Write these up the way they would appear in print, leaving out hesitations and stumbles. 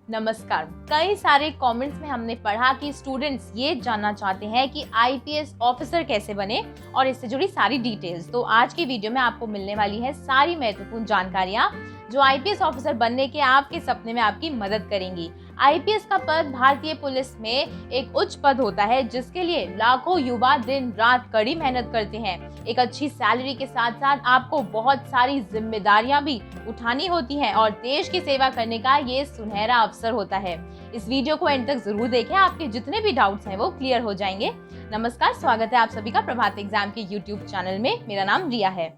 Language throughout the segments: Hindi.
नमस्कार। कई सारे कमेंट्स में हमने पढ़ा कि स्टूडेंट्स ये जानना चाहते हैं कि आईपीएस ऑफिसर कैसे बने और इससे जुड़ी सारी डिटेल्स। तो आज की वीडियो में आपको मिलने वाली है सारी महत्वपूर्ण जानकारियां जो आईपीएस ऑफिसर बनने के आपके सपने में आपकी मदद करेंगी। आईपीएस का पद भारतीय पुलिस में एक उच्च पद होता है जिसके लिए लाखों युवा दिन रात कड़ी मेहनत करते हैं। एक अच्छी सैलरी के साथ साथ आपको बहुत सारी जिम्मेदारियां भी उठानी होती हैं और देश की सेवा करने का ये सुनहरा अवसर होता है। इस वीडियो को एंड तक जरूर देखें, आपके जितने भी डाउट्स हैं वो क्लियर हो जाएंगे। नमस्कार, स्वागत है आप सभी का प्रभात एग्जाम के यूट्यूब चैनल में। मेरा नाम रिया है।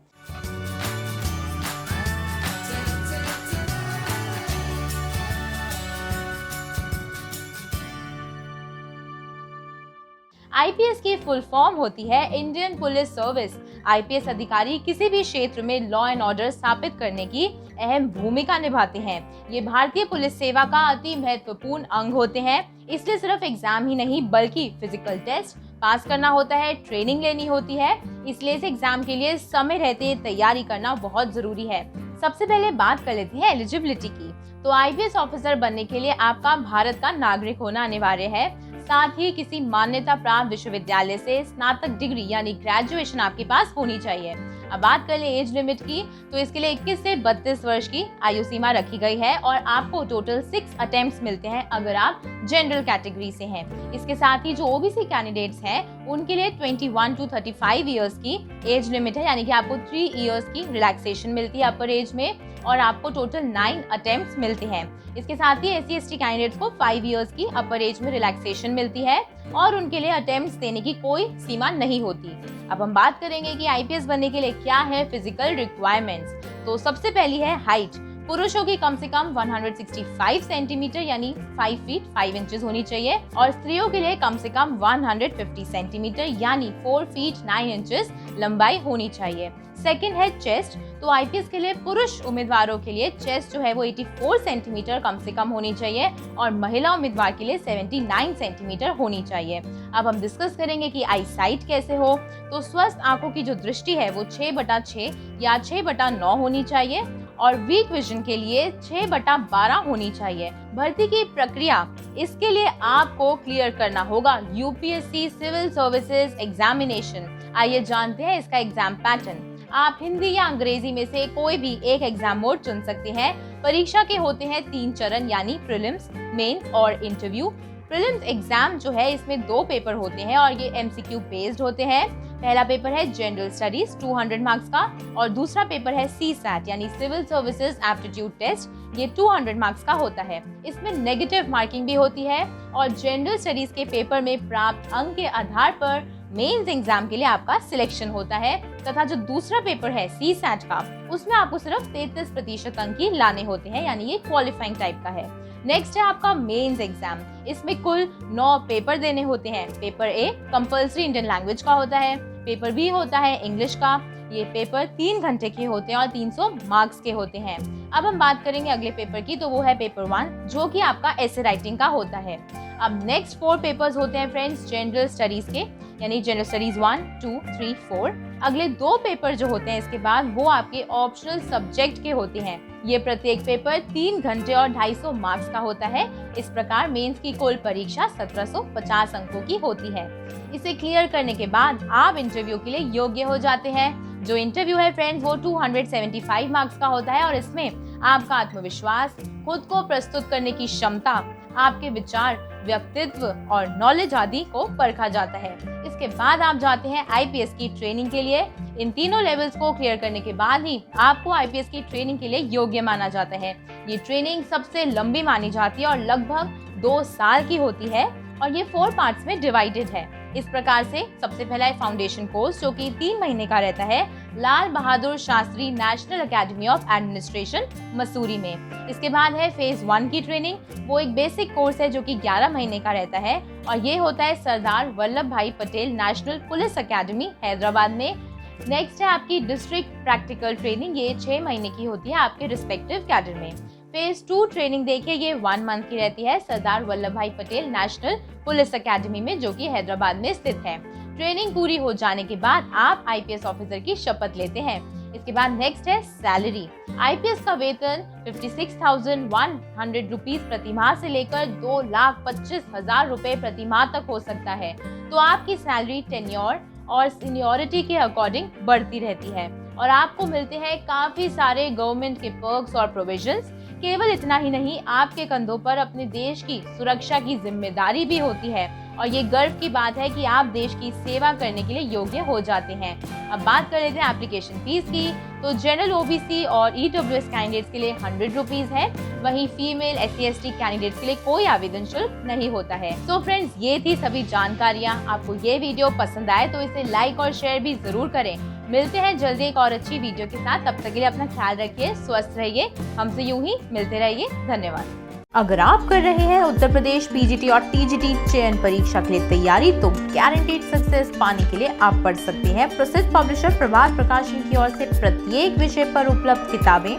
आईपीएस की फुल फॉर्म होती है इंडियन पुलिस सर्विस। आईपीएस अधिकारी किसी भी क्षेत्र में लॉ एंड ऑर्डर स्थापित करने की अहम भूमिका निभाते हैं। ये भारतीय पुलिस सेवा का अति महत्वपूर्ण अंग होते हैं। इसलिए सिर्फ एग्जाम ही नहीं बल्कि फिजिकल टेस्ट पास करना होता है, ट्रेनिंग लेनी होती है। इसलिए इस एग्जाम के लिए समय रहते तैयारी करना बहुत जरूरी है। सबसे पहले बात कर लेते हैं एलिजिबिलिटी की। तो आईपीएस ऑफिसर बनने के लिए आपका भारत का नागरिक होना अनिवार्य है। साथ ही किसी मान्यता प्राप्त विश्वविद्यालय से स्नातक डिग्री यानी ग्रेजुएशन आपके पास होनी चाहिए। अब बात कर ले एज लिमिट की, तो इसके लिए 21 से 32 वर्ष की आयु सीमा रखी गई है और आपको टोटल 6 अटेम्प्ट्स मिलते हैं अगर आप जनरल कैटेगरी से हैं। इसके साथ ही जो ओबीसी कैंडिडेट्स हैं उनके लिए 21 to 35 इयर्स की एज लिमिट है, यानी कि आपको 3 इयर्स की रिलैक्सेशन मिलती है अपर एज में और आपको टोटल 9 अटेम्प्ट्स मिलते हैं। इसके साथ ही SC/ST कैंडिडेट्स को 5 इयर्स की अपर एज में रिलैक्सेशन मिलती है और उनके लिए अटेम्प्ट्स देने की कोई सीमा नहीं होती। अब हम बात करेंगे कि आईपीएस बनने के लिए क्या है फिजिकल रिक्वायरमेंट्स। तो सबसे पहली है हाइट। पुरुषों की कम से कम 165 सेंटीमीटर यानी 5 फीट 5 इंचेस होनी चाहिए और स्त्रियों के लिए कम से कम 150 सेंटीमीटर यानी 4 फीट 9 इंचेस लंबाई होनी चाहिए। सेकंड है चेस्ट। तो आईपीएस के लिए पुरुष उम्मीदवारों के लिए चेस्ट जो है वो 84 सेंटीमीटर कम से कम होनी चाहिए और महिला उम्मीदवार के लिए 79 सेंटीमीटर होनी चाहिए। अब हम डिस्कस करेंगे कि आई साइट कैसे हो। तो स्वस्थ आंखों की जो दृष्टि है वो 6/6 या 6/9 होनी चाहिए और वीक विजन के लिए 6/12 होनी चाहिए। भर्ती की प्रक्रिया, इसके लिए आपको क्लियर करना होगा यूपीएससी सिविल सर्विसेज एग्जामिनेशन। आइए जानते हैं इसका एग्जाम पैटर्न। आप हिंदी या अंग्रेजी में से कोई भी एक एग्जाम मोड चुन सकते हैं। परीक्षा के होते हैं 3 चरण यानी प्रीलिम्स, मेंस और इंटरव्यू। प्रीलिम्स एग्जाम जो है इसमें 2 पेपर होते हैं और ये एमसीक्यू बेस्ड होते हैं। पहला पेपर है जनरल स्टडीज 200 मार्क्स का और दूसरा पेपर है सीसैट यानी सिविल सर्विसेज एप्टीट्यूड टेस्ट, ये 200 मार्क्स का होता है। इसमें नेगेटिव मार्किंग भी होती है और जनरल स्टडीज के पेपर में प्राप्त अंक के आधार पर मेंस एग्जाम के लिए आपका सिलेक्शन होता है तथा जो दूसरा पेपर है सीसैट का उसमें आपको सिर्फ 33% अंक ही लाने होते हैं, यानी ये क्वालिफाइंग टाइप का है। नेक्स्ट है आपका मेंस एग्जाम। इसमें कुल 9 पेपर देने होते हैं। Paper A compulsory Indian language का होता है, पेपर बी होता है इंग्लिश का। ये पेपर 3 घंटे के होते हैं और 300 मार्क्स के होते हैं। अब हम बात करेंगे अगले पेपर की, तो वो है पेपर 1 जो कि आपका एसे राइटिंग का होता है। अब नेक्स्ट 4 पेपर्स होते हैं फ्रेंड्स जनरल स्टडीज के, यानी जनरल स्टडीज 1, 2, 3, 4। अगले 2 पेपर जो होते हैं इसके बाद वो आपके ऑप्शनल सब्जेक्ट के होते हैं। ये प्रत्येक पेपर 3 घंटे और 250 मार्क्स का होता है। इस प्रकार मेंस की कुल परीक्षा 1750 अंकों की होती है। इसे क्लियर करने के बाद आप इंटरव्यू के लिए योग्य हो जाते हैं। जो इंटरव्यू है फ्रेंड्स वो 275 मार्क्स का होता है और इसमें आपका आत्मविश्वास, खुद को प्रस्तुत करने की क्षमता, आपके विचार, व्यक्तित्व और नॉलेज आदि को परखा जाता है। इसके बाद आप जाते हैं आईपीएस की ट्रेनिंग के लिए। इन तीनों लेवल्स को क्लियर करने के बाद ही आपको आईपीएस की ट्रेनिंग के लिए योग्य माना जाता है। ये ट्रेनिंग सबसे लंबी मानी जाती है और लगभग 2 साल की होती है और ये 4 पार्ट्स में डिवाइडेड है। इस प्रकार से सबसे पहला है फाउंडेशन कोर्स जो कि 3 महीने का रहता है Lal Bahadur Shastri National Academy of Administration Mussoorie में। इसके बाद है फेज 1 की ट्रेनिंग, वो एक बेसिक कोर्स है जो कि 11 महीने का रहता है और ये होता है सरदार वल्लभ भाई Patel national police academy Hyderabad में। नेक्स्ट है आपकी डिस्ट्रिक्ट प्रैक्टिकल ट्रेनिंग, ये 6 महीने की होती है आपके रिस्पेक्टिव कैडर में। फेज 2 ट्रेनिंग देखिए ये 1 मंथ की रहती है सरदार वल्लभ भाई पटेल नेशनल पुलिस अकेडमी में जो कि हैदराबाद में स्थित है। ट्रेनिंग पूरी हो जाने के बाद आप आईपीएस ऑफिसर की शपथ लेते हैं। इसके बाद नेक्स्ट है सैलरी। आईपीएस का वेतन 56,100 रुपीज प्रति माह से लेकर 2,25,000 रुपए प्रति माह तक हो सकता है। तो आपकी सैलरी टेन्योर और सीनियरिटी के अकॉर्डिंग बढ़ती रहती है और आपको मिलते हैं काफी सारे गवर्नमेंट के पर्क्स और प्रोविजंस। केवल इतना ही नहीं, आपके कंधों पर अपने देश की सुरक्षा की जिम्मेदारी भी होती है और ये गर्व की बात है कि आप देश की सेवा करने के लिए योग्य हो जाते हैं। अब बात कर लेते हैं एप्लीकेशन फीस की। तो जनरल ओबीसी और ईडब्ल्यूएस कैंडिडेट्स के लिए 100 रुपीज है, वहीं फीमेल SC/ST कैंडिडेट्स के लिए कोई आवेदन शुल्क नहीं होता है। तो फ्रेंड्स, ये थी सभी जानकारियाँ। आपको ये वीडियो पसंद आए तो इसे लाइक और शेयर भी जरूर करें। मिलते हैं जल्दी एक और अच्छी वीडियो के साथ। तब तक के लिए अपना ख्याल रखिए, स्वस्थ रहिए, हमसे यूं ही मिलते रहिए। धन्यवाद। अगर आप कर रहे हैं उत्तर प्रदेश PGT और TGT चयन परीक्षा के लिए तैयारी, तो गारंटीड सक्सेस पाने के लिए आप पढ़ सकते हैं प्रसिद्ध पब्लिशर प्रभात प्रकाशन की ओर से प्रत्येक विषय पर उपलब्ध किताबें,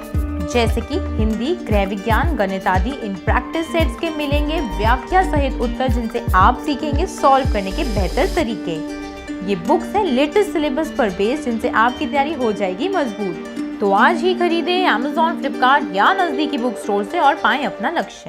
जैसे कि हिंदी, गृह विज्ञान, गणित आदि। इन प्रैक्टिस सेट्स के मिलेंगे व्याख्या सहित उत्तर, जिनसे आप सीखेंगे सॉल्व करने के बेहतर तरीके। ये बुक्स है लेटेस्ट सिलेबस पर बेस्ड, जिनसे आपकी तैयारी हो जाएगी मजबूत। तो आज ही खरीदें Amazon, फ्लिपकार्ट या नजदीकी बुक स्टोर से और पाएं अपना लक्ष्य।